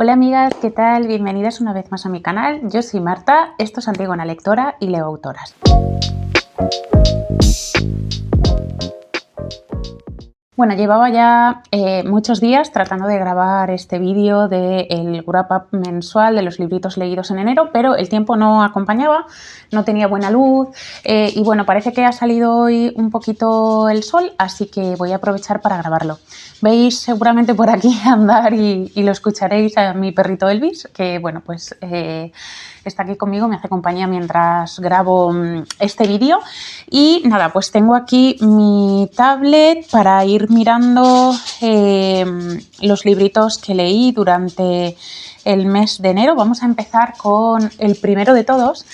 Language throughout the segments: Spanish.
Hola amigas, ¿qué tal? Bienvenidas una vez más a mi canal. Yo soy Marta, esto es Antigona Lectora y leo autoras. Bueno, llevaba ya muchos días tratando de grabar este vídeo del wrap up mensual de los libritos leídos en enero, pero el tiempo no acompañaba, no tenía buena luz y bueno, parece que ha salido hoy un poquito el sol, así que voy a aprovechar para grabarlo. Veis seguramente por aquí andar y lo escucharéis a mi perrito Elvis, que bueno, pues está aquí conmigo, me hace compañía mientras grabo este vídeo. Y nada, pues tengo aquí mi tablet para ir mirando los libritos que leí durante el mes de enero. Vamos a empezar con el primero de todos.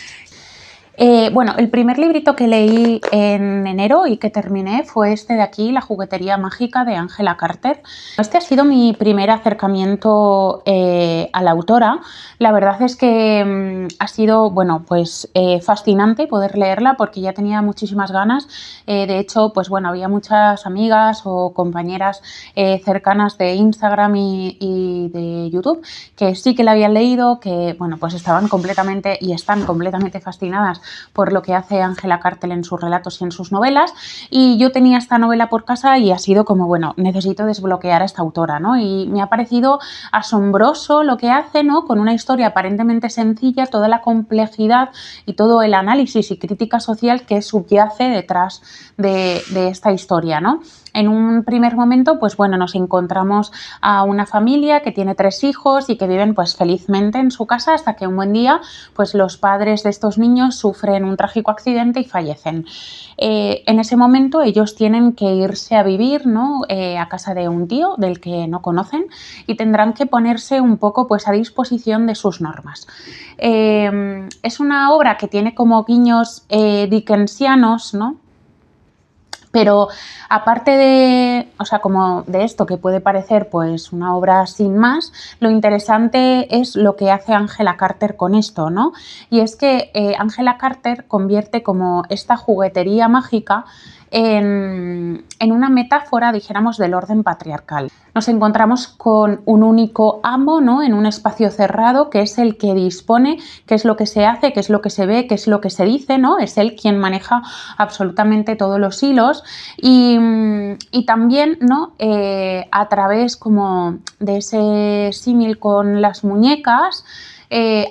Bueno, el primer librito que leí en enero y que terminé fue este de aquí, La juguetería mágica de Angela Carter. Este ha sido mi primer acercamiento a la autora. La verdad es que ha sido, bueno, pues fascinante poder leerla porque ya tenía muchísimas ganas. De hecho, pues bueno, había muchas amigas o compañeras cercanas de Instagram y de YouTube que sí que la habían leído, que bueno, pues estaban completamente y están completamente fascinadas por lo que hace Angela Carter en sus relatos y en sus novelas, y yo tenía esta novela por casa y ha sido como, bueno, necesito desbloquear a esta autora, ¿no? Y me ha parecido asombroso lo que hace, ¿no? Con una historia aparentemente sencilla, toda la complejidad y todo el análisis y crítica social que subyace detrás de esta historia, ¿no? En un primer momento, pues bueno, nos encontramos a una familia que tiene 3 hijos y que viven pues felizmente en su casa hasta que un buen día pues los padres de estos niños sufren un trágico accidente y fallecen. En ese momento ellos tienen que irse a vivir, ¿no? A casa de un tío del que no conocen y tendrán que ponerse un poco pues a disposición de sus normas. Es una obra que tiene como guiños dickensianos, ¿no? Pero aparte de, o sea, como de esto que puede parecer pues una obra sin más, lo interesante es lo que hace Angela Carter con esto, ¿no? Y es que Angela Carter convierte como esta juguetería mágica en una metáfora, dijéramos, del orden patriarcal. Nos encontramos con un único amo, ¿no? En un espacio cerrado que es el que dispone qué es lo que se hace, qué es lo que se ve, qué es lo que se dice, ¿no? Es él quien maneja absolutamente todos los hilos y también, ¿no? A través como de ese símil con las muñecas,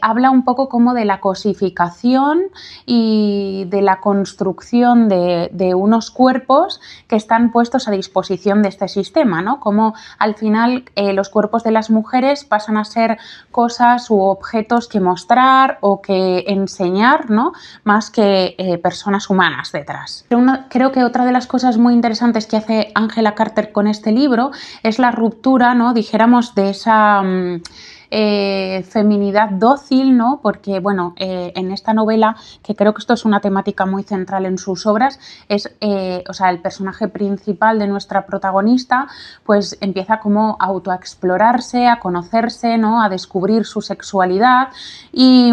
habla un poco como de la cosificación y de la construcción de unos cuerpos que están puestos a disposición de este sistema, ¿no? Como al final los cuerpos de las mujeres pasan a ser cosas u objetos que mostrar o que enseñar, ¿no? Más que personas humanas detrás. Creo que otra de las cosas muy interesantes que hace Angela Carter con este libro es la ruptura, ¿no? Dijéramos, de esa feminidad dócil, ¿no? Porque, bueno, en esta novela, que creo que esto es una temática muy central en sus obras, es, o sea, el personaje principal de nuestra protagonista, pues empieza como a autoexplorarse, a conocerse, ¿no? A descubrir su sexualidad y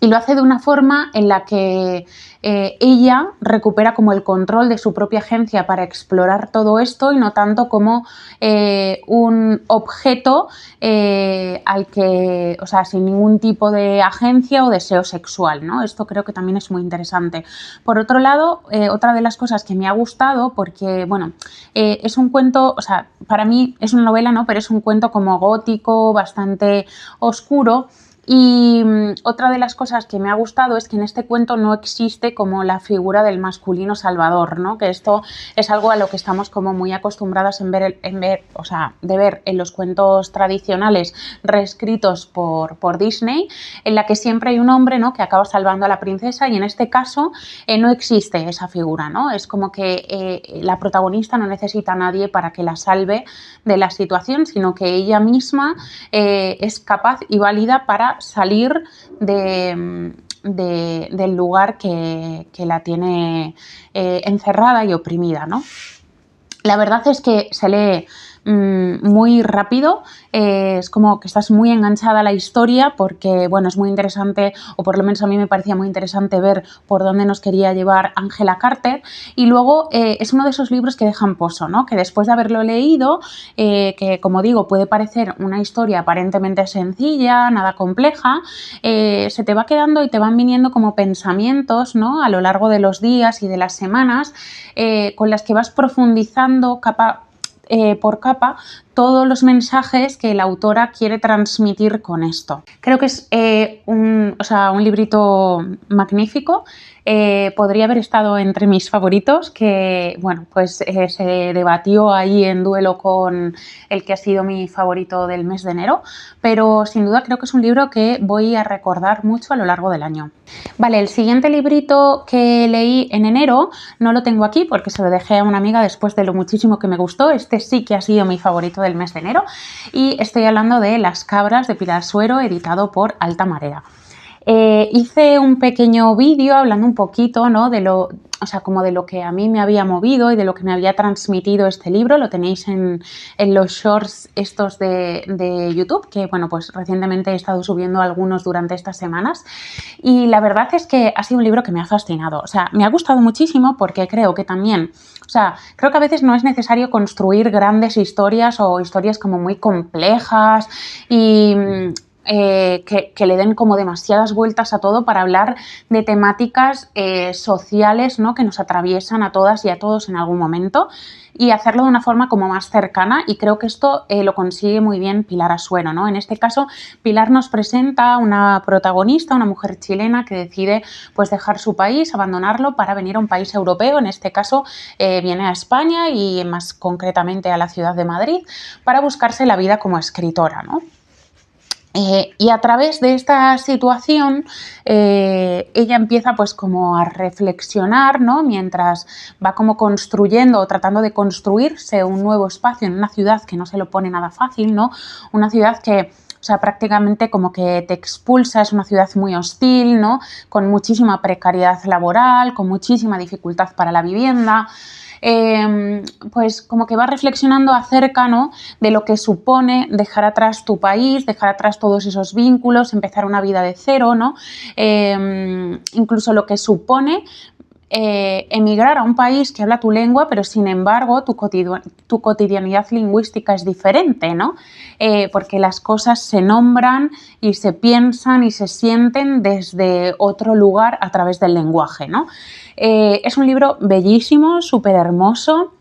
lo hace de una forma en la que ella recupera como el control de su propia agencia para explorar todo esto y no tanto como un objeto al que, o sea, sin ningún tipo de agencia o deseo sexual, ¿no? Esto creo que también es muy interesante. Por otro lado, otra de las cosas que me ha gustado, porque, bueno, es un cuento, o sea, para mí es una novela, ¿no? Pero es un cuento como gótico, bastante oscuro. Y otra de las cosas que me ha gustado es que en este cuento no existe como la figura del masculino salvador, ¿no? Que esto es algo a lo que estamos como muy acostumbradas o sea, de ver en los cuentos tradicionales reescritos por Disney, en la que siempre hay un hombre, ¿no? Que acaba salvando a la princesa, y en este caso no existe esa figura, ¿no? Es como que la protagonista no necesita a nadie para que la salve de la situación, sino que ella misma es capaz y válida para salir del lugar que la tiene encerrada y oprimida, ¿no? La verdad es que se lee muy rápido, es como que estás muy enganchada a la historia porque, bueno, es muy interesante, o por lo menos a mí me parecía muy interesante ver por dónde nos quería llevar Angela Carter, y luego es uno de esos libros que dejan pozo, ¿no? Que después de haberlo leído, que como digo, puede parecer una historia aparentemente sencilla, nada compleja, se te va quedando y te van viniendo como pensamientos, ¿no? A lo largo de los días y de las semanas, con las que vas profundizando por capa todos los mensajes que la autora quiere transmitir con esto. Creo que es un librito magnífico. Podría haber estado entre mis favoritos, que bueno, pues se debatió ahí en duelo con el que ha sido mi favorito del mes de enero, pero sin duda creo que es un libro que voy a recordar mucho a lo largo del año. Vale, el siguiente librito que leí en enero no lo tengo aquí porque se lo dejé a una amiga después de lo muchísimo que me gustó. Este sí que ha sido mi favorito del mes de enero y estoy hablando de Las cabras de Pilar Suero, editado por Alta Marea. Hice un pequeño vídeo hablando un poquito, ¿no? Como de lo que a mí me había movido y de lo que me había transmitido este libro. Lo tenéis en los shorts estos de YouTube, que bueno, pues recientemente he estado subiendo algunos durante estas semanas. Y la verdad es que ha sido un libro que me ha fascinado. O sea, me ha gustado muchísimo porque creo que también, creo que a veces no es necesario construir grandes historias o historias como muy complejas y que le den como demasiadas vueltas a todo para hablar de temáticas sociales, ¿no? Que nos atraviesan a todas y a todos en algún momento, y hacerlo de una forma como más cercana, y creo que esto lo consigue muy bien Pilar Asuero, ¿no? En este caso, Pilar nos presenta una protagonista, una mujer chilena que decide pues dejar su país, abandonarlo para venir a un país europeo. En este caso viene a España y más concretamente a la ciudad de Madrid para buscarse la vida como escritora, ¿no? Y a través de esta situación ella empieza pues como a reflexionar, ¿no? Mientras va como construyendo o tratando de construirse un nuevo espacio en una ciudad que no se lo pone nada fácil, ¿no? Una ciudad que prácticamente como que te expulsa, es una ciudad muy hostil, ¿no? Con muchísima precariedad laboral, con muchísima dificultad para la vivienda. Pues como que vas reflexionando acerca, ¿no? De lo que supone dejar atrás tu país, dejar atrás todos esos vínculos, empezar una vida de cero, ¿no? Incluso lo que supone emigrar a un país que habla tu lengua, pero sin embargo tu cotidianidad lingüística es diferente, ¿no? Porque las cosas se nombran y se piensan y se sienten desde otro lugar a través del lenguaje, ¿no? Es un libro bellísimo, súper hermoso,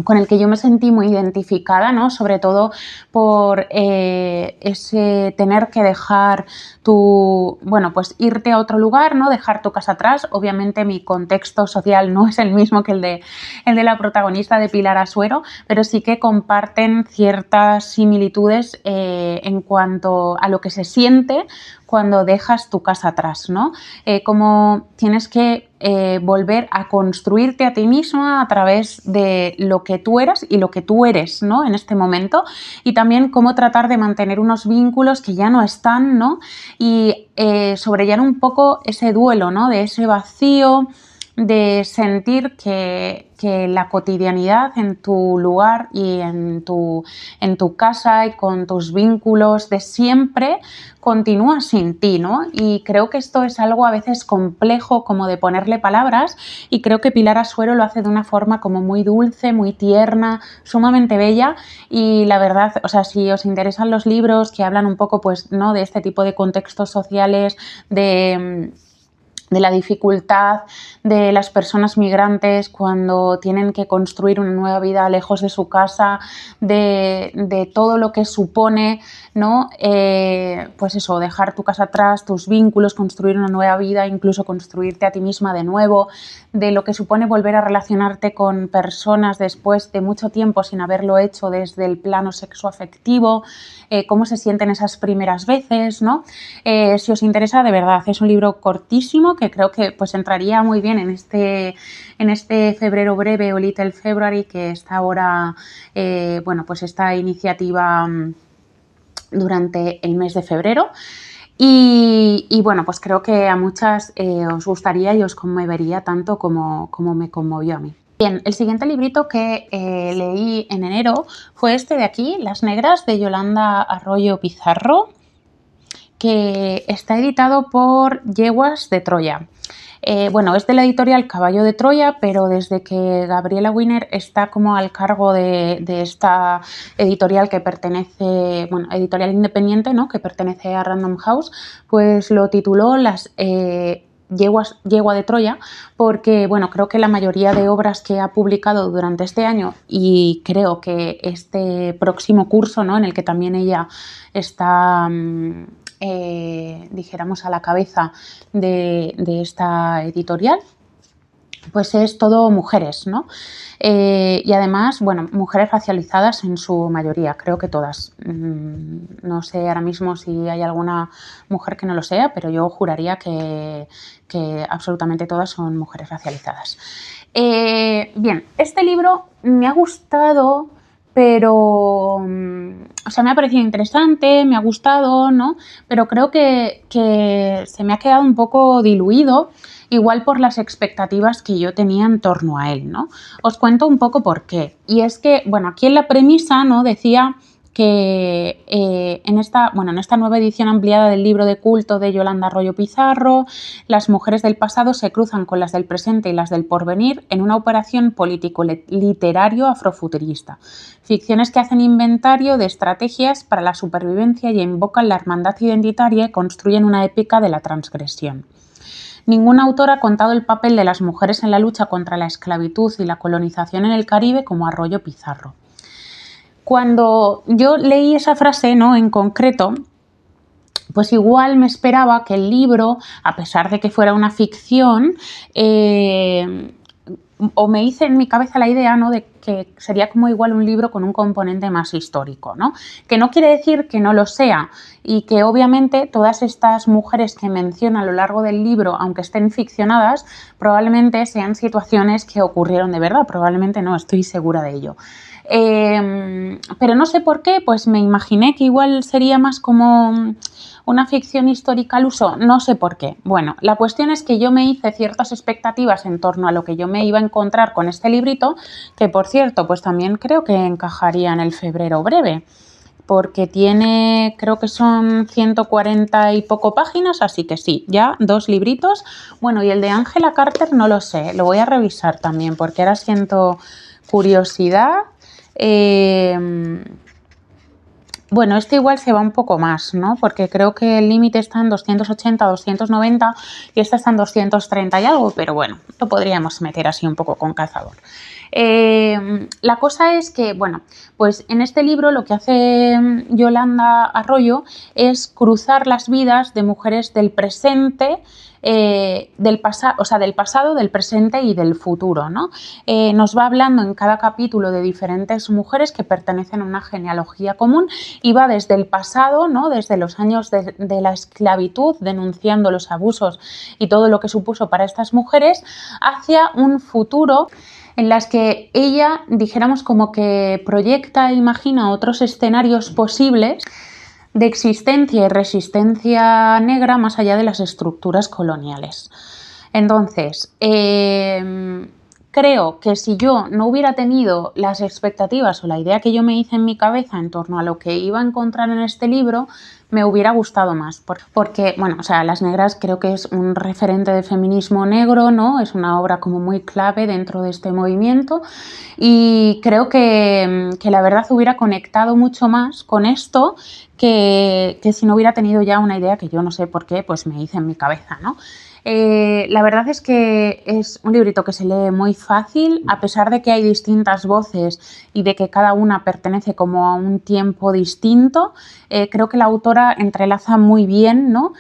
con el que yo me sentí muy identificada, ¿no? Sobre todo por ese tener que dejar pues irte a otro lugar, ¿no? Dejar tu casa atrás. Obviamente mi contexto social no es el mismo que el de la protagonista de Pilar Asuero, pero sí que comparten ciertas similitudes en cuanto a lo que se siente cuando dejas tu casa atrás, ¿no? Cómo tienes que volver a construirte a ti misma a través de lo que tú eras y lo que tú eres, ¿no? En este momento, y también cómo tratar de mantener unos vínculos que ya no están, ¿no? Y sobrellevar un poco ese duelo, ¿no? De ese vacío, de sentir que la cotidianidad en tu lugar y en tu casa y con tus vínculos de siempre continúa sin ti, ¿no? Y creo que esto es algo a veces complejo como de ponerle palabras, y creo que Pilar Asuero lo hace de una forma como muy dulce, muy tierna, sumamente bella. Y la verdad, si os interesan los libros que hablan un poco pues, ¿no? de este tipo de contextos sociales, de la dificultad de las personas migrantes cuando tienen que construir una nueva vida lejos de su casa, de todo lo que supone, ¿no? Pues eso, dejar tu casa atrás, tus vínculos, construir una nueva vida, incluso construirte a ti misma de nuevo, de lo que supone volver a relacionarte con personas después de mucho tiempo sin haberlo hecho desde el plano sexoafectivo, cómo se sienten esas primeras veces, ¿no? Si os interesa, de verdad, es un libro cortísimo que creo que pues entraría muy bien en este febrero breve o Little February que está ahora, pues esta iniciativa durante el mes de febrero. Y bueno, pues creo que a muchas os gustaría y os conmovería tanto como me conmovió a mí. Bien, el siguiente librito que leí en enero fue este de aquí, Las Negras, de Yolanda Arroyo Pizarro, que está editado por Yeguas de Troya. Bueno, es de la editorial Caballo de Troya, pero desde que Gabriela Winer está como al cargo de esta editorial que pertenece, bueno, editorial independiente, ¿no?, que pertenece a Random House, pues lo tituló Las Yegua de Troya, porque bueno, creo que la mayoría de obras que ha publicado durante este año, y creo que este próximo curso, ¿no?, en el que también ella está dijéramos a la cabeza de esta editorial, pues es todo mujeres, ¿no? Y además, bueno, mujeres racializadas en su mayoría, creo que todas. No sé ahora mismo si hay alguna mujer que no lo sea, pero yo juraría que absolutamente todas son mujeres racializadas. Bien, este libro me ha gustado, pero, o sea, me ha parecido interesante, me ha gustado, ¿no? Pero creo que se me ha quedado un poco diluido, igual por las expectativas que yo tenía en torno a él, ¿no? Os cuento un poco por qué. Y es que, bueno, aquí en la premisa, ¿no?, decía que en esta nueva edición ampliada del libro de culto de Yolanda Arroyo Pizarro, las mujeres del pasado se cruzan con las del presente y las del porvenir en una operación político-literario afrofuturista. Ficciones que hacen inventario de estrategias para la supervivencia y invocan la hermandad identitaria y construyen una épica de la transgresión. Ningún autor ha contado el papel de las mujeres en la lucha contra la esclavitud y la colonización en el Caribe como Arroyo Pizarro. Cuando yo leí esa frase, ¿no?, en concreto, pues igual me esperaba que el libro, a pesar de que fuera una ficción, o me hice en mi cabeza la idea, ¿no?, de que sería como igual un libro con un componente más histórico, ¿no? Que no quiere decir que no lo sea, y que obviamente todas estas mujeres que menciona a lo largo del libro, aunque estén ficcionadas, probablemente sean situaciones que ocurrieron de verdad, probablemente no, estoy segura de ello. Pero no sé por qué, pues me imaginé que igual sería más como una ficción histórica al uso, no sé por qué. Bueno, la cuestión es que yo me hice ciertas expectativas en torno a lo que yo me iba a encontrar con este librito, que por cierto, pues también creo que encajaría en el febrero breve, porque tiene, creo que son 140 y poco páginas, así que sí, ya 2 libritos. Bueno, y el de Angela Carter no lo sé, lo voy a revisar también, porque ahora siento curiosidad. Bueno, este igual se va un poco más, ¿no? Porque creo que el límite está en 280, 290 y este está en 230 y algo, pero bueno, lo podríamos meter así un poco con calzador. La cosa es que, bueno, pues en este libro lo que hace Yolanda Arroyo es cruzar las vidas de mujeres del presente, del pasado, del presente y del futuro, ¿no? Nos va hablando en cada capítulo de diferentes mujeres que pertenecen a una genealogía común y va desde el pasado, ¿no?, desde los años de la esclavitud, denunciando los abusos y todo lo que supuso para estas mujeres, hacia un futuro en las que ella, dijéramos, como que proyecta e imagina otros escenarios posibles de existencia y resistencia negra más allá de las estructuras coloniales. Entonces, creo que si yo no hubiera tenido las expectativas o la idea que yo me hice en mi cabeza en torno a lo que iba a encontrar en este libro, me hubiera gustado más. Porque, bueno, o sea, Las Negras creo que es un referente de feminismo negro, ¿no? Es una obra como muy clave dentro de este movimiento y creo que la verdad hubiera conectado mucho más con esto que si no hubiera tenido ya una idea que yo no sé por qué, pues me hice en mi cabeza, ¿no? La verdad es que es un librito que se lee muy fácil, a pesar de que hay distintas voces y de que cada una pertenece como a un tiempo distinto. Creo que la autora entrelaza muy bien, ¿no?,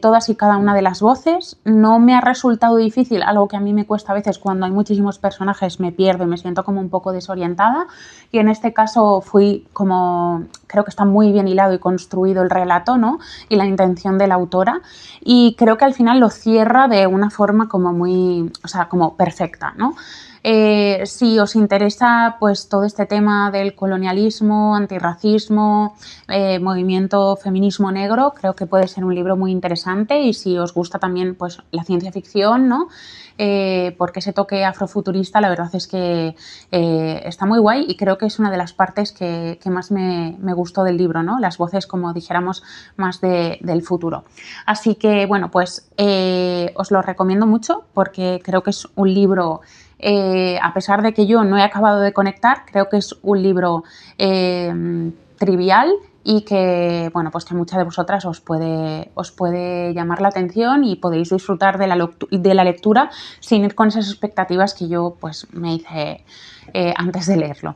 todas y cada una de las voces. No me ha resultado difícil, algo que a mí me cuesta a veces cuando hay muchísimos personajes, me pierdo y me siento como un poco desorientada, y en este caso creo que está muy bien hilado y construido el relato, ¿no?, y la intención de la autora, y creo que al final lo cierra de una forma como muy, o sea, como perfecta, ¿no? Si os interesa pues todo este tema del colonialismo, antirracismo, movimiento feminismo negro, creo que puede ser un libro muy interesante, y si os gusta también pues la ciencia ficción, ¿no? Porque ese toque afrofuturista la verdad es que está muy guay, y creo que es una de las partes que más me gustó del libro, ¿no? Las voces, como dijéramos, más del futuro. Así que bueno, pues os lo recomiendo mucho porque creo que es un libro, a pesar de que yo no he acabado de conectar, creo que es un libro trivial, y que, bueno, pues que a muchas de vosotras os puede llamar la atención y podéis disfrutar de la lectura sin ir con esas expectativas que yo pues me hice antes de leerlo.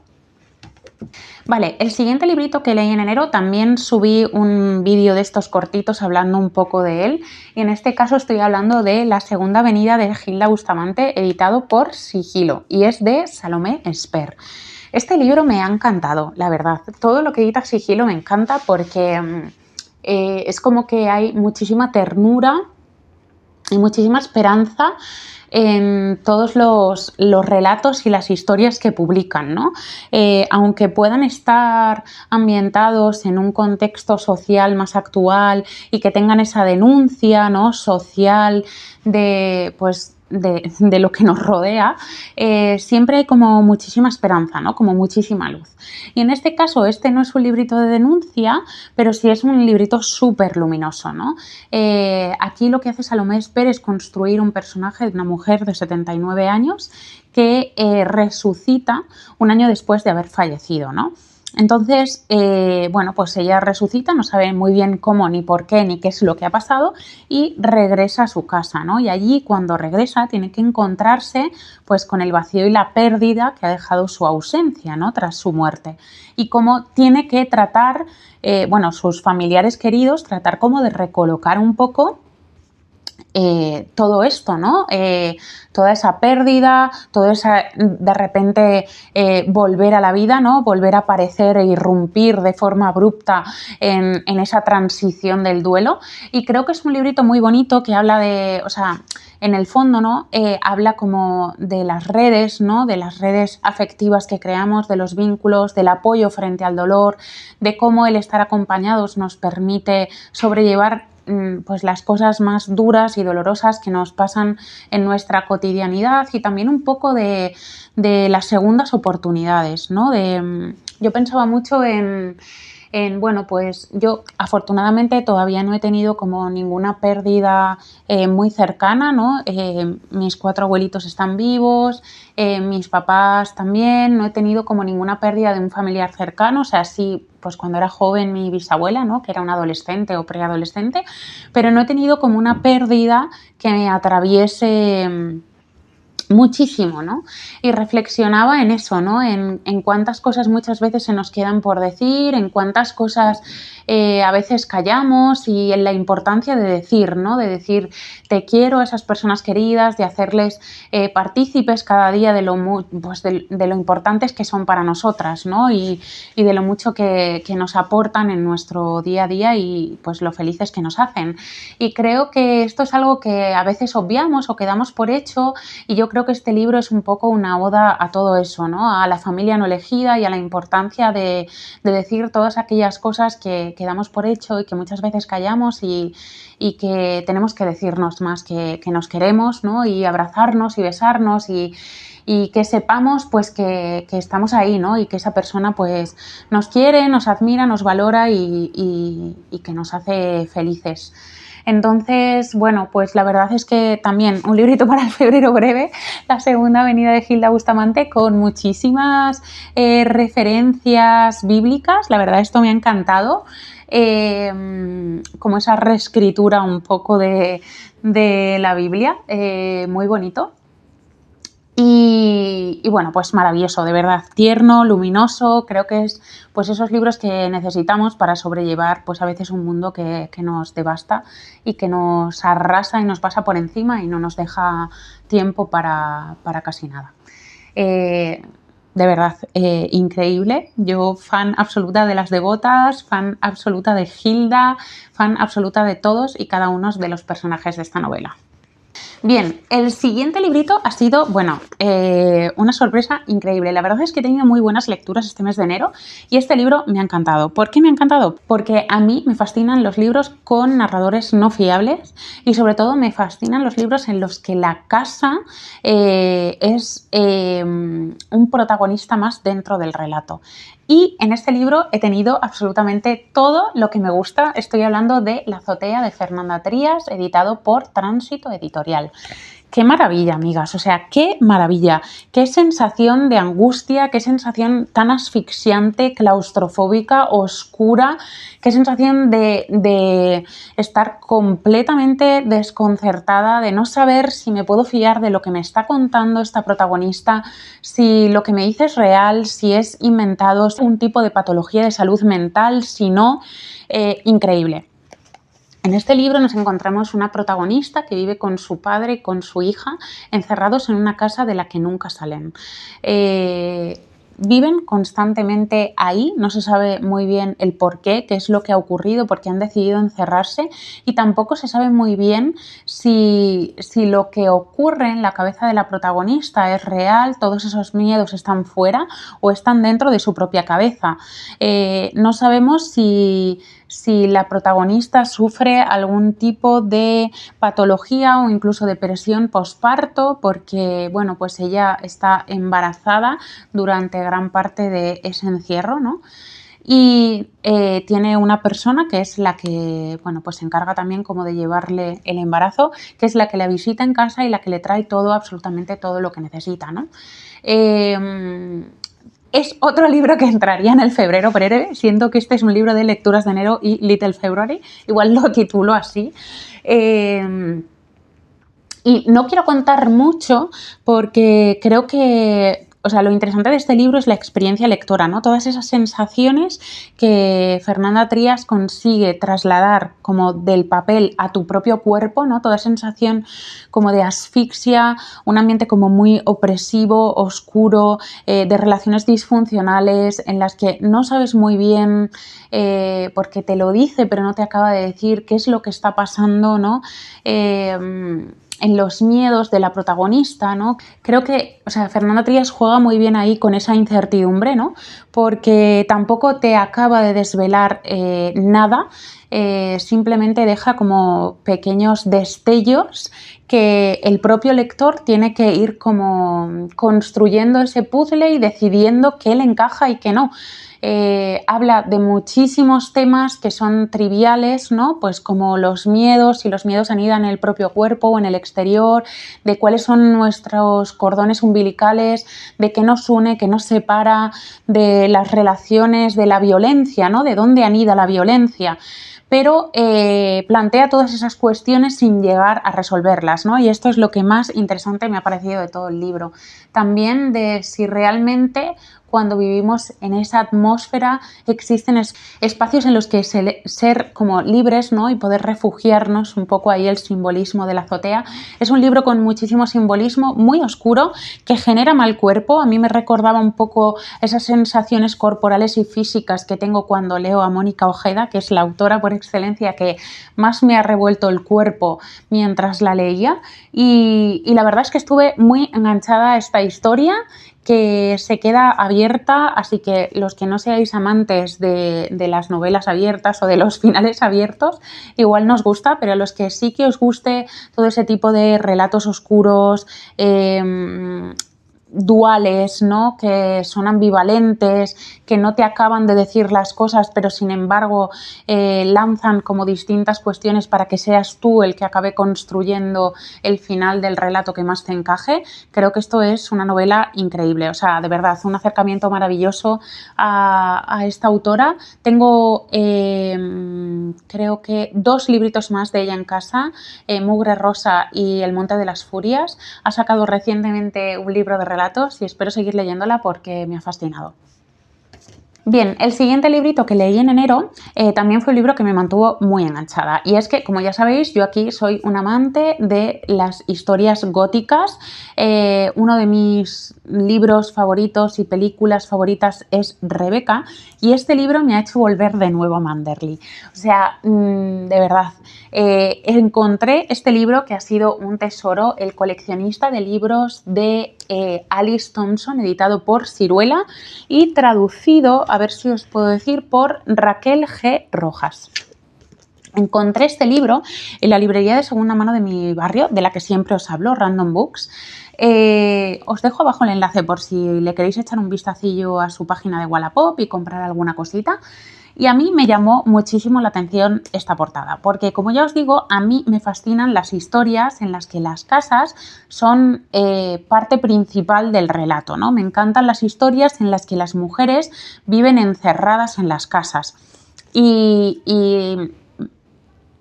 Vale, el siguiente librito que leí en enero, también subí un vídeo de estos cortitos hablando un poco de él, y en este caso estoy hablando de La segunda venida de Gilda Bustamante, editado por Sigilo, y es de Salomé Esper. Este libro me ha encantado, la verdad. Todo lo que edita Sigilo me encanta porque es como que hay muchísima ternura y muchísima esperanza en todos los relatos y las historias que publican, ¿no? Aunque puedan estar ambientados en un contexto social más actual y que tengan esa denuncia, ¿no?, social de, pues, de lo que nos rodea, siempre hay como muchísima esperanza, ¿no?, como muchísima luz. Y en este caso, este no es un librito de denuncia, pero sí es un librito súper luminoso, ¿no? Aquí lo que hace Salomé Esper es construir un personaje de una mujer de 79 años que resucita un año después de haber fallecido, ¿no? Entonces, bueno, pues ella resucita, no sabe muy bien cómo, ni por qué, ni qué es lo que ha pasado, y regresa a su casa, ¿no? Y allí, cuando regresa, tiene que encontrarse pues con el vacío y la pérdida que ha dejado su ausencia, ¿no?, tras su muerte. Y cómo tiene que tratar, bueno, sus familiares queridos, tratar como de recolocar un poco todo esto, ¿no? Toda esa pérdida, todo esa, de repente, volver a la vida, ¿no? Volver a aparecer e irrumpir de forma abrupta en esa transición del duelo. Y creo que es un librito muy bonito que habla de, o sea, en el fondo, ¿no?, habla como de las redes, ¿no?, de las redes afectivas que creamos, de los vínculos, del apoyo frente al dolor, de cómo el estar acompañados nos permite sobrellevar pues las cosas más duras y dolorosas que nos pasan en nuestra cotidianidad, y también un poco de las segundas oportunidades, ¿no? Yo pensaba mucho bueno, pues yo afortunadamente todavía no he tenido como ninguna pérdida muy cercana, ¿no? Mis 4 abuelitos están vivos, mis papás también, no he tenido como ninguna pérdida de un familiar cercano, o sea, sí, pues cuando era joven mi bisabuela, ¿no?, que era una adolescente o preadolescente, pero no he tenido como una pérdida que me atraviese muchísimo, ¿no? Y reflexionaba en eso, ¿no? En cuántas cosas muchas veces se nos quedan por decir, en cuántas cosas a veces callamos, y en la importancia de decir, ¿no? De decir te quiero a esas personas queridas, de hacerles partícipes cada día de pues de lo importantes que son para nosotras, ¿no? Y de lo mucho que nos aportan en nuestro día a día, y pues lo felices que nos hacen. Y creo que esto es algo que a veces obviamos o quedamos por hecho, y yo creo que este libro es un poco una oda a todo eso, ¿no? A la familia no elegida y a la importancia de decir todas aquellas cosas que damos por hecho y que muchas veces callamos, y que tenemos que decirnos más que nos queremos, ¿no? Y abrazarnos y besarnos, y que sepamos pues que estamos ahí, ¿no? Y que esa persona pues nos quiere, nos admira, nos valora, y que nos hace felices. Entonces, bueno, pues la verdad es que también un librito para el febrero breve, La segunda venida de Gilda Bustamante, con muchísimas referencias bíblicas. La verdad, esto me ha encantado. Como esa reescritura un poco de la Biblia, muy bonito. Y bueno, pues maravilloso, de verdad, tierno, luminoso. Creo que es pues esos libros que necesitamos para sobrellevar pues a veces un mundo que nos devasta y que nos arrasa y nos pasa por encima y no nos deja tiempo para casi nada. De verdad, increíble. Yo fan absoluta de Las Devotas, fan absoluta de Gilda, fan absoluta de todos y cada uno de los personajes de esta novela. Bien, el siguiente librito ha sido, bueno, una sorpresa increíble. La verdad es que he tenido muy buenas lecturas este mes de enero y este libro me ha encantado. ¿Por qué me ha encantado? Porque a mí me fascinan los libros con narradores no fiables y sobre todo me fascinan los libros en los que la casa es un protagonista más dentro del relato. Y en este libro he tenido absolutamente todo lo que me gusta. Estoy hablando de La azotea de Fernanda Trías, editado por Tránsito Editorial. Qué maravilla, amigas, o sea, qué maravilla, qué sensación de angustia, qué sensación tan asfixiante, claustrofóbica, oscura, qué sensación de estar completamente desconcertada, de no saber si me puedo fiar de lo que me está contando esta protagonista, si lo que me dice es real, si es inventado, si es un tipo de patología de salud mental, si no, increíble. En este libro nos encontramos una protagonista que vive con su padre y con su hija encerrados en una casa de la que nunca salen. Viven constantemente ahí, no se sabe muy bien el por qué es lo que ha ocurrido, por qué han decidido encerrarse y tampoco se sabe muy bien si lo que ocurre en la cabeza de la protagonista es real, todos esos miedos están fuera o están dentro de su propia cabeza. No sabemos si la protagonista sufre algún tipo de patología o incluso depresión posparto porque, bueno, pues ella está embarazada durante gran parte de ese encierro, ¿no? Y tiene una persona que es la que, bueno, pues se encarga también como de llevarle el embarazo, que es la que la visita en casa y la que le trae todo, absolutamente todo lo que necesita, ¿no? Es otro libro que entraría en el febrero breve, siento que este es un libro de lecturas de enero y Little February, igual lo titulo así. Y no quiero contar mucho porque creo que, o sea, lo interesante de este libro es la experiencia lectora, ¿no? Todas esas sensaciones que Fernanda Trías consigue trasladar como del papel a tu propio cuerpo, ¿no? Toda sensación como de asfixia, un ambiente como muy opresivo, oscuro, de relaciones disfuncionales en las que no sabes muy bien porque te lo dice pero no te acaba de decir qué es lo que está pasando, ¿no? En los miedos de la protagonista, ¿no? Creo que, o sea, Fernanda Trías juega muy bien ahí con esa incertidumbre, ¿no? Porque tampoco te acaba de desvelar nada, simplemente deja como pequeños destellos que el propio lector tiene que ir como construyendo ese puzzle y decidiendo qué le encaja y qué no. Habla de muchísimos temas que son triviales, ¿no? Pues como los miedos, si los miedos anidan en el propio cuerpo o en el exterior, de cuáles son nuestros cordones umbilicales, de qué nos une, qué nos separa, de las relaciones, de la violencia, ¿no? De dónde anida la violencia. Pero plantea todas esas cuestiones sin llegar a resolverlas, ¿no? Y esto es lo que más interesante me ha parecido de todo el libro. También de si realmente cuando vivimos en esa atmósfera existen espacios en los que ser como libres, ¿no? Y poder refugiarnos, un poco ahí el simbolismo de la azotea. Es un libro con muchísimo simbolismo, muy oscuro, que genera mal cuerpo. A mí me recordaba un poco esas sensaciones corporales y físicas que tengo cuando leo a Mónica Ojeda, que es la autora por excelencia que más me ha revuelto el cuerpo mientras la leía. Y la verdad es que estuve muy enganchada a esta historia que se queda abierta, así que los que no seáis amantes de las novelas abiertas o de los finales abiertos, igual nos gusta, pero a los que sí que os guste todo ese tipo de relatos oscuros, duales, ¿no? Que son ambivalentes, que no te acaban de decir las cosas, pero sin embargo lanzan como distintas cuestiones para que seas tú el que acabe construyendo el final del relato que más te encaje. Creo que esto es una novela increíble, o sea, de verdad, un acercamiento maravilloso a esta autora. Tengo creo que 2 libritos más de ella en casa, Mugre Rosa y El Monte de las Furias. Ha sacado recientemente un libro de relatos y espero seguir leyéndola porque me ha fascinado. Bien, el siguiente librito que leí en enero también fue un libro que me mantuvo muy enganchada. Y es que, como ya sabéis, yo aquí soy un amante de las historias góticas. Uno de mis libros favoritos y películas favoritas es Rebeca. Y este libro me ha hecho volver de nuevo a Manderley. O sea, de verdad, encontré este libro que ha sido un tesoro, El coleccionista de libros de Alice Thompson, editado por Siruela y traducido, a ver si os puedo decir, por Raquel G. Rojas. Encontré este libro en la librería de segunda mano de mi barrio, de la que siempre os hablo, Random Books. Os dejo abajo el enlace por si le queréis echar un vistacillo a su página de Wallapop y comprar alguna cosita. Y a mí me llamó muchísimo la atención esta portada, porque como ya os digo, a mí me fascinan las historias en las que las casas son parte principal del relato, ¿no? Me encantan las historias en las que las mujeres viven encerradas en las casas. Y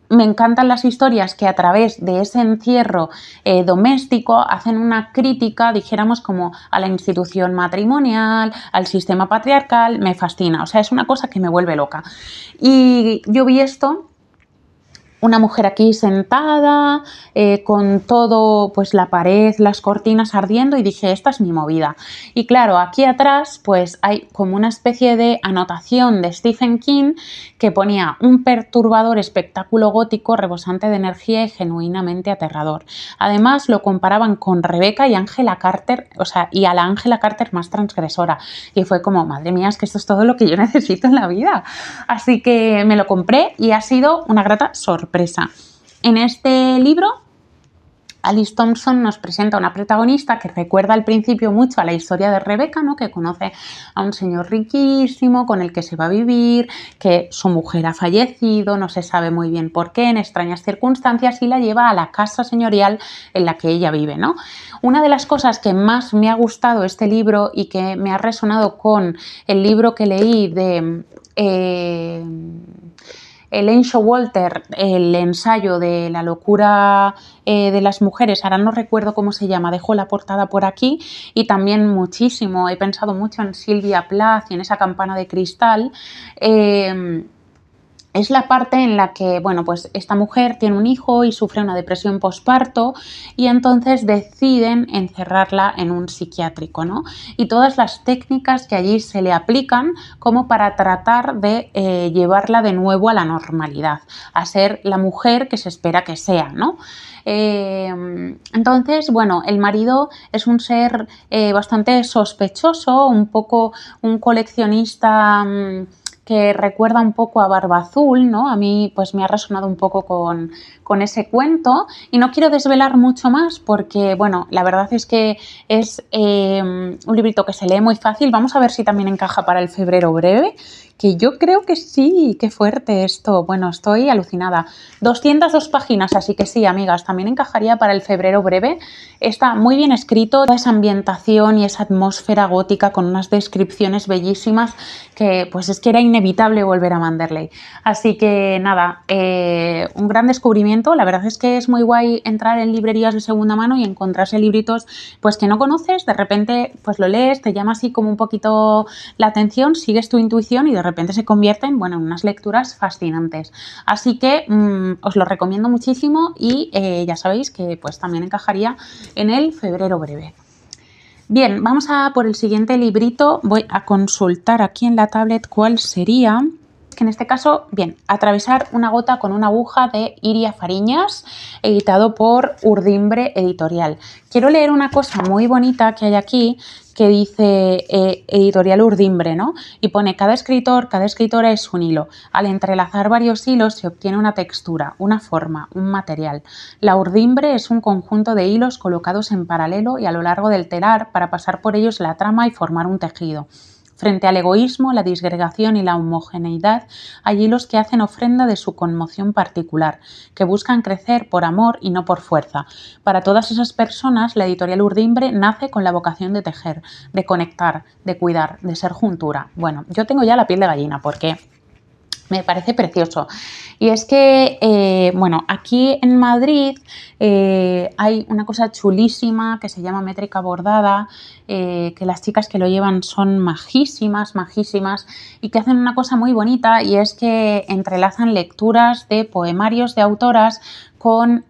me encantan las historias que a través de ese encierro doméstico hacen una crítica, dijéramos, como a la institución matrimonial, al sistema patriarcal. Me fascina, o sea, es una cosa que me vuelve loca. Y yo vi esto, una mujer aquí sentada, con todo, pues la pared, las cortinas ardiendo, y dije, esta es mi movida. Y claro, aquí atrás pues hay como una especie de anotación de Stephen King que ponía un perturbador espectáculo gótico rebosante de energía y genuinamente aterrador. Además lo comparaban con Rebeca y Angela Carter, o sea, y a la Angela Carter más transgresora. Y fue como, madre mía, es que esto es todo lo que yo necesito en la vida. Así que me lo compré y ha sido una grata sorpresa. En este libro, Alice Thompson nos presenta una protagonista que recuerda al principio mucho a la historia de Rebeca, ¿no? Que conoce a un señor riquísimo con el que se va a vivir, que su mujer ha fallecido, no se sabe muy bien por qué, en extrañas circunstancias, y la lleva a la casa señorial en la que ella vive, ¿no? Una de las cosas que más me ha gustado este libro y que me ha resonado con el libro que leí de Elaine Showalter, el ensayo de la locura de las mujeres, ahora no recuerdo cómo se llama, dejo la portada por aquí, y también muchísimo, he pensado mucho en Sylvia Plath y en esa campana de cristal. Es la parte en la que, bueno, pues esta mujer tiene un hijo y sufre una depresión posparto y entonces deciden encerrarla en un psiquiátrico, ¿no? Y todas las técnicas que allí se le aplican como para tratar de llevarla de nuevo a la normalidad, a ser la mujer que se espera que sea, ¿no? Entonces, bueno, el marido es un ser bastante sospechoso, un poco un coleccionista que recuerda un poco a Barba Azul, ¿no? A mí pues me ha resonado un poco con ese cuento, y no quiero desvelar mucho más porque, bueno, la verdad es que es un librito que se lee muy fácil. Vamos a ver si también encaja para el febrero breve, que yo creo que sí. Qué fuerte esto. Bueno, estoy alucinada. 202 páginas, así que sí, amigas, también encajaría para el febrero breve. Está muy bien escrito, toda esa ambientación y esa atmósfera gótica con unas descripciones bellísimas que pues es que era inevitable volver a Manderley. Así que nada, un gran descubrimiento. La verdad es que es muy guay entrar en librerías de segunda mano y encontrarse libritos pues que no conoces, de repente pues lo lees, te llama así como un poquito la atención, sigues tu intuición y de repente se convierten, bueno, en unas lecturas fascinantes. Así que os lo recomiendo muchísimo y ya sabéis que pues también encajaría en el febrero breve. Bien, vamos a por el siguiente librito. Voy a consultar aquí en la tablet cuál sería. Que en este caso, bien, Atravesar una gota con una aguja, de Iria Fariñas, editado por Urdimbre Editorial. Quiero leer una cosa muy bonita que hay aquí, que dice Editorial Urdimbre, ¿no? Y pone: cada escritor, cada escritora es un hilo. Al entrelazar varios hilos se obtiene una textura, una forma, un material. La urdimbre es un conjunto de hilos colocados en paralelo y a lo largo del telar para pasar por ellos la trama y formar un tejido. Frente al egoísmo, la disgregación y la homogeneidad, hay hilos que hacen ofrenda de su conmoción particular, que buscan crecer por amor y no por fuerza. Para todas esas personas, la editorial Urdimbre nace con la vocación de tejer, de conectar, de cuidar, de ser juntura. Bueno, yo tengo ya la piel de gallina porque Me parece precioso. Y es que, bueno, aquí en Madrid hay una cosa chulísima que se llama métrica bordada, que las chicas que lo llevan son majísimas, majísimas, y que hacen una cosa muy bonita, y es que entrelazan lecturas de poemarios de autoras con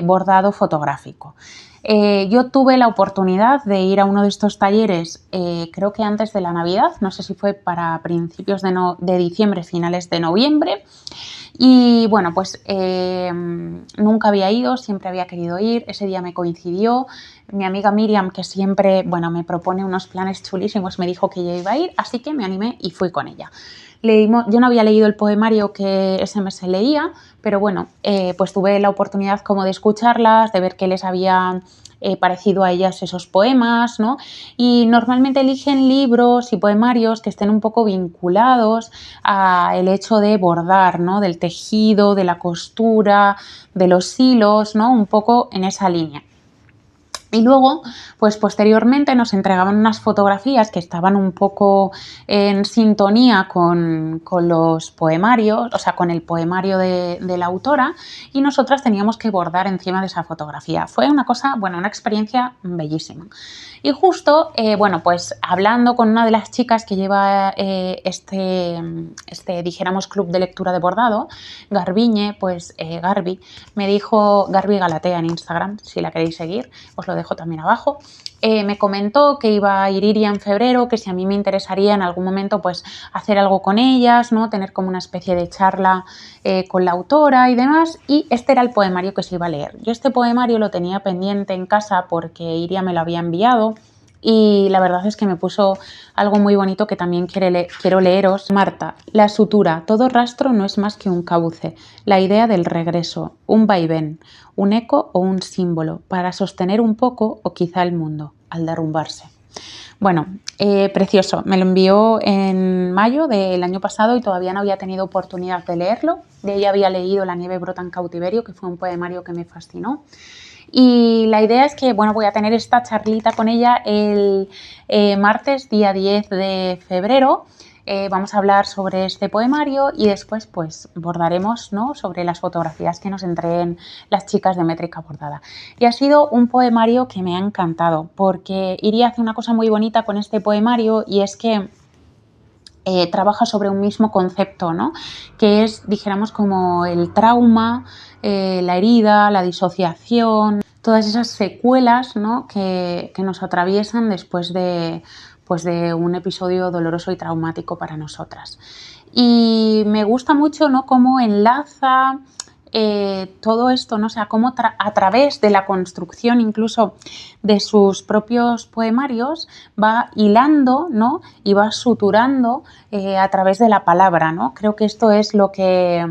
bordado fotográfico. Yo tuve la oportunidad de ir a uno de estos talleres, creo que antes de la Navidad, no sé si fue para principios de diciembre, finales de noviembre, y bueno, pues nunca había ido, siempre había querido ir, ese día me coincidió, mi amiga Miriam, que siempre, bueno, me propone unos planes chulísimos, me dijo que yo iba a ir, así que me animé y fui con ella. Yo no había leído el poemario que ese mes se leía, pero bueno, pues tuve la oportunidad como de escucharlas, de ver qué les había parecido a ellas esos poemas, ¿no? Y normalmente eligen libros y poemarios que estén un poco vinculados al hecho de bordar, ¿no? Del tejido, de la costura, de los hilos, ¿no? Un poco en esa línea. Y luego, pues posteriormente nos entregaban unas fotografías que estaban un poco en sintonía con los poemarios, o sea, con el poemario de la autora, y nosotras teníamos que bordar encima de esa fotografía. Fue una cosa, bueno, una experiencia bellísima. Y justo, bueno, pues hablando con una de las chicas que lleva dijéramos, club de lectura de bordado, Garbiñe, pues Garbi, me dijo, Garbi Galatea en Instagram, si la queréis seguir, os lo dejo también abajo. Me comentó que iba a ir Iria en febrero, que si a mí me interesaría en algún momento pues hacer algo con ellas, ¿no? Tener como una especie de charla con la autora y demás, y este era el poemario que se iba a leer. Yo este poemario lo tenía pendiente en casa porque Iria me lo había enviado y la verdad es que me puso algo muy bonito que también quiero leeros. Marta, la sutura, todo rastro no es más que un cauce, la idea del regreso, un vaivén, un eco o un símbolo para sostener un poco o quizá el mundo al derrumbarse. Bueno, precioso. Me lo envió en mayo del año pasado y todavía no había tenido oportunidad de leerlo. De ella había leído La nieve brota en cautiverio, que fue un poemario que me fascinó. Y la idea es que, bueno, voy a tener esta charlita con ella el martes, día 10 de febrero. Vamos a hablar sobre este poemario y después pues bordaremos, ¿no? Sobre las fotografías que nos entreguen las chicas de Métrica Bordada. Y ha sido un poemario que me ha encantado porque Iria hace una cosa muy bonita con este poemario y es que trabaja sobre un mismo concepto, ¿no? Que es, dijéramos, como el trauma, la herida, la disociación, todas esas secuelas, ¿no? que nos atraviesan después de, pues de un episodio doloroso y traumático para nosotras. Y me gusta mucho, ¿no? Cómo enlaza todo esto, ¿no? O sea, cómo a través de la construcción incluso de sus propios poemarios va hilando, ¿no? Y va suturando a través de la palabra, ¿no? Creo que esto es lo que,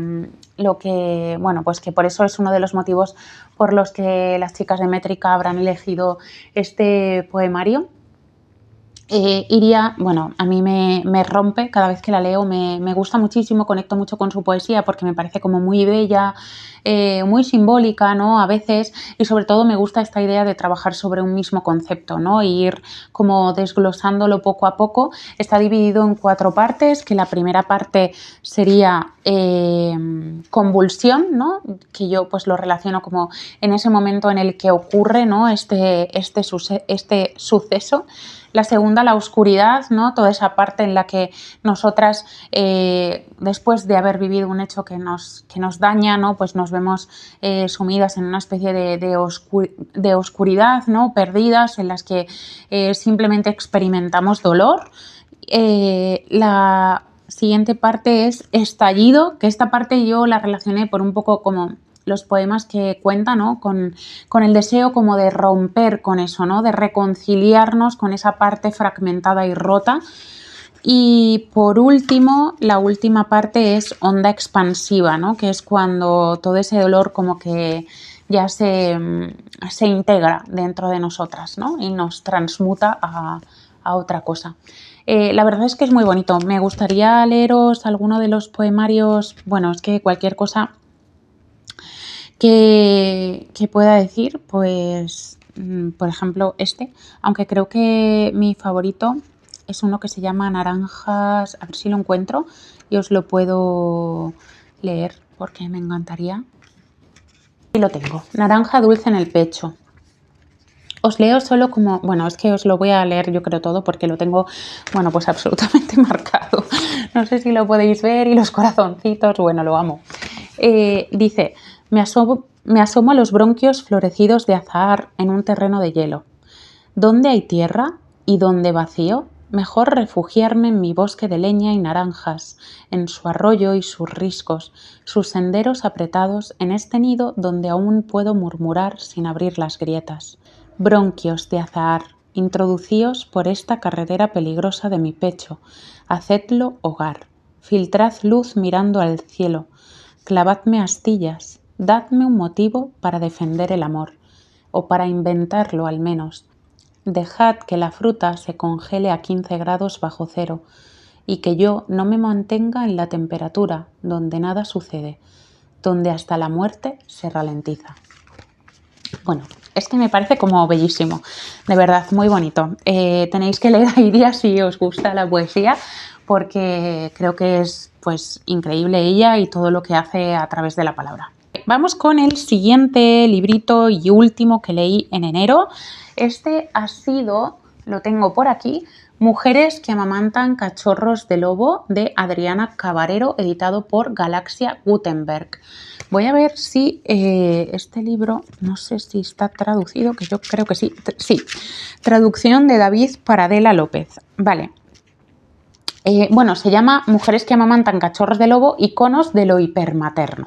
bueno, pues que por eso es uno de los motivos por los que las chicas de Métrica habrán elegido este poemario. Iria, bueno, a mí me rompe cada vez que la leo, me gusta muchísimo, conecto mucho con su poesía porque me parece como muy bella, muy simbólica, ¿no? A veces, y sobre todo me gusta esta idea de trabajar sobre un mismo concepto, ¿no? E ir como desglosándolo poco a poco. Está dividido en 4 partes, que la primera parte sería convulsión, ¿no? Que yo pues lo relaciono como en ese momento en el que ocurre, ¿no? este suceso. La segunda, la oscuridad, ¿no? Toda esa parte en la que nosotras, después de haber vivido un hecho que nos daña, ¿no? Pues nos vemos sumidas en una especie de oscuridad, ¿no? Perdidas, en las que simplemente experimentamos dolor. La siguiente parte es estallido, que esta parte yo la relacioné por un poco como los poemas que cuentan, ¿no? con el deseo como de romper con eso, ¿no? De reconciliarnos con esa parte fragmentada y rota. Y por último, la última parte es onda expansiva, ¿no? Que es cuando todo ese dolor como que ya se integra dentro de nosotras, ¿no? Y nos transmuta a otra cosa. La verdad es que es muy bonito. Me gustaría leeros alguno de los poemarios. Bueno, es que cualquier cosa que pueda decir, pues, por ejemplo, aunque creo que mi favorito es uno que se llama Naranjas, a ver si lo encuentro y os lo puedo leer porque me encantaría. Y lo tengo, Naranja dulce en el pecho. Os leo solo como, bueno, es que os lo voy a leer yo creo todo porque lo tengo, bueno, pues absolutamente marcado. No sé si lo podéis ver y los corazoncitos, bueno, lo amo. Dice, me asomo a los bronquios florecidos de azahar en un terreno de hielo. ¿Dónde hay tierra y dónde vacío? Mejor refugiarme en mi bosque de leña y naranjas, en su arroyo y sus riscos, sus senderos apretados en este nido donde aún puedo murmurar sin abrir las grietas. Bronquios de azahar, introducíos por esta carretera peligrosa de mi pecho, hacedlo hogar, filtrad luz mirando al cielo, clavadme astillas, dadme un motivo para defender el amor, o para inventarlo al menos. Dejad que la fruta se congele a 15 grados bajo cero y que yo no me mantenga en la temperatura donde nada sucede, donde hasta la muerte se ralentiza. Bueno, es que me parece como bellísimo, de verdad, muy bonito. Tenéis que leer a Iria si os gusta la poesía, porque creo que es pues increíble ella y todo lo que hace a través de la palabra. Vamos con el siguiente librito y último que leí en enero. Este ha sido, lo tengo por aquí, Mujeres que amamantan cachorros de lobo, de Adriana Cabarero, editado por Galaxia Gutenberg. Voy a ver si este libro, no sé si está traducido, que yo creo que sí. Sí, traducción de David Paradela López. Vale. Bueno, se llama Mujeres que amamantan cachorros de lobo, iconos de lo hipermaterno.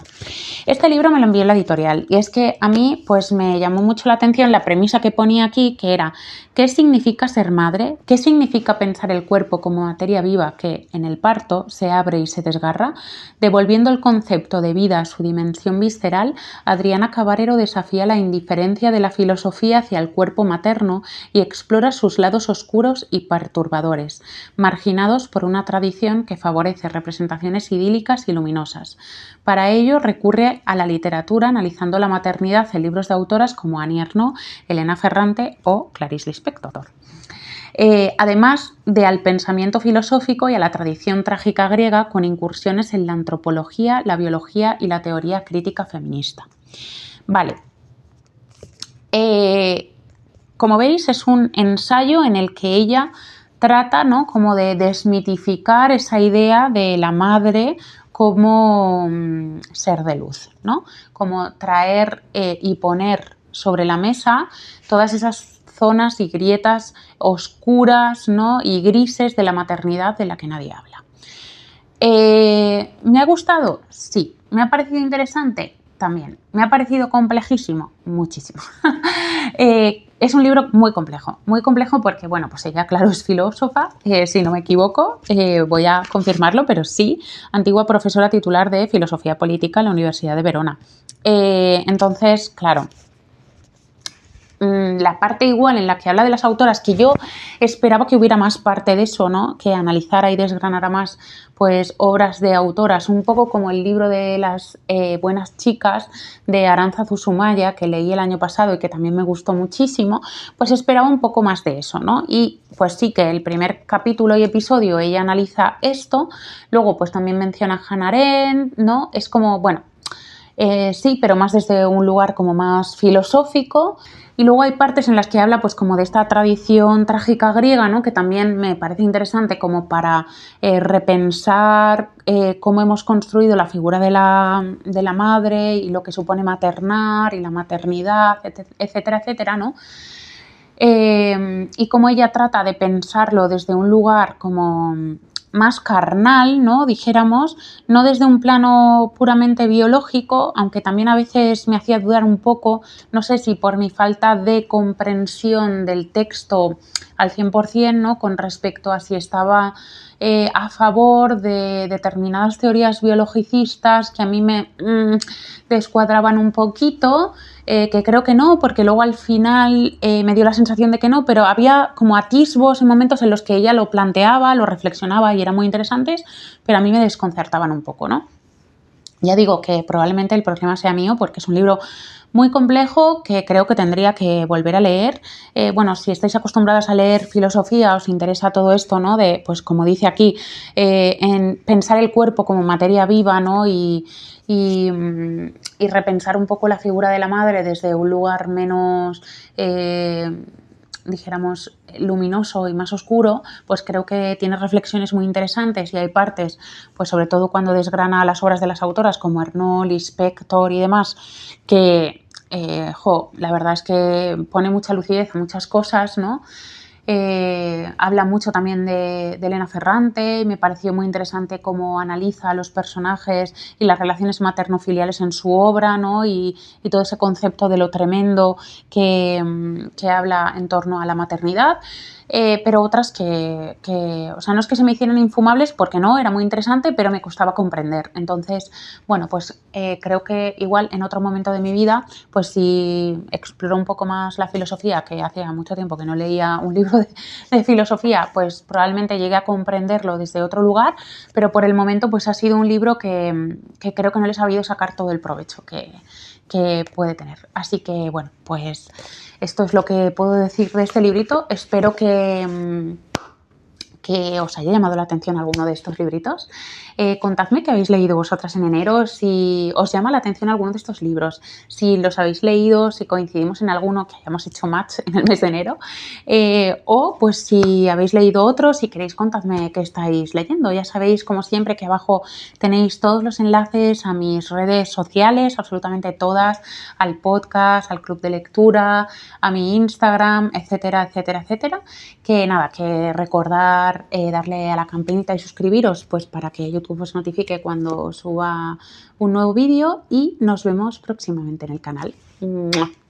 Este libro me lo envió la editorial y es que a mí pues me llamó mucho la atención la premisa que ponía aquí, que era ¿qué significa ser madre? ¿Qué significa pensar el cuerpo como materia viva que en el parto se abre y se desgarra? Devolviendo el concepto de vida a su dimensión visceral, Adriana Cabarero desafía la indiferencia de la filosofía hacia el cuerpo materno y explora sus lados oscuros y perturbadores, marginados por una tradición que favorece representaciones idílicas y luminosas. Para ello recurre a la literatura analizando la maternidad en libros de autoras como Annie Ernaux, Elena Ferrante o Clarice Lispector. Además de al pensamiento filosófico y a la tradición trágica griega con incursiones en la antropología, la biología y la teoría crítica feminista. Vale. Como veis, es un ensayo en el que ella trata, ¿no?, como de desmitificar esa idea de la madre como ser de luz, ¿no? Como traer y poner sobre la mesa todas esas zonas y grietas oscuras, ¿no?, y grises de la maternidad de la que nadie habla. ¿Me ha gustado? Sí. ¿Me ha parecido interesante? También. ¿Me ha parecido complejísimo? Muchísimo. Es un libro muy complejo porque, bueno, pues ella, claro, es filósofa, si no me equivoco, voy a confirmarlo, pero sí, antigua profesora titular de Filosofía Política en la Universidad de Verona. Entonces, claro, la parte igual en la que habla de las autoras, que yo esperaba que hubiera más parte de eso, ¿no?, que analizara y desgranara más pues obras de autoras, un poco como el libro de las buenas chicas de Arantzazu Sumaya, que leí el año pasado y que también me gustó muchísimo, pues esperaba un poco más de eso, ¿no? Y pues sí que el primer capítulo y episodio ella analiza esto, luego pues también menciona a Hannah Arendt, ¿no? Es como, bueno, sí, pero más desde un lugar como más filosófico. Y luego hay partes en las que habla pues como de esta tradición trágica griega, ¿no?, que también me parece interesante como para repensar cómo hemos construido la figura de la madre y lo que supone maternar y la maternidad, etcétera, etcétera, ¿no? Y cómo ella trata de pensarlo desde un lugar como más carnal, ¿no?, dijéramos, no desde un plano puramente biológico, aunque también a veces me hacía dudar un poco, no sé si por mi falta de comprensión del texto al 100%, ¿no?, con respecto a si estaba a favor de determinadas teorías biologicistas que a mí me descuadraban un poquito, que creo que no, porque luego al final me dio la sensación de que no, pero había como atisbos en momentos en los que ella lo planteaba, lo reflexionaba y eran muy interesantes, pero a mí me desconcertaban un poco, ¿no? Ya digo que probablemente el problema sea mío porque es un libro muy complejo que creo que tendría que volver a leer. Bueno, si estáis acostumbradas a leer filosofía, os interesa todo esto, ¿no? De, pues como dice aquí, en pensar el cuerpo como materia viva, ¿no? Y repensar un poco la figura de la madre desde un lugar menos... dijéramos, luminoso y más oscuro, pues creo que tiene reflexiones muy interesantes y hay partes, pues sobre todo cuando desgrana las obras de las autoras como Arnold, Spector y demás, que, la verdad es que pone mucha lucidez a muchas cosas, ¿no? Habla mucho también de Elena Ferrante y me pareció muy interesante cómo analiza a los personajes y las relaciones materno-filiales en su obra, ¿no? Y todo ese concepto de lo tremendo que habla en torno a la maternidad. Pero otras o sea, no es que se me hicieran infumables porque no, era muy interesante, pero me costaba comprender. Entonces, bueno, pues creo que igual en otro momento de mi vida, pues si exploro un poco más la filosofía, que hacía mucho tiempo que no leía un libro de filosofía, pues probablemente llegue a comprenderlo desde otro lugar, pero por el momento pues ha sido un libro que creo que no les ha sabido sacar todo el provecho que puede tener. Así que bueno, pues esto es lo que puedo decir de este librito. Espero que os haya llamado la atención alguno de estos libritos. Contadme qué habéis leído vosotras en enero, si os llama la atención alguno de estos libros, si los habéis leído, si coincidimos en alguno que hayamos hecho match en el mes de enero, o pues si habéis leído otros, si queréis contadme qué estáis leyendo. Ya sabéis, como siempre, que abajo tenéis todos los enlaces a mis redes sociales, absolutamente todas, al podcast, al club de lectura, a mi Instagram, etcétera, etcétera, etcétera. Que nada, que recordar darle a la campanita y suscribiros, pues para que YouTube os notifique cuando suba un nuevo vídeo y nos vemos próximamente en el canal. ¡Mua!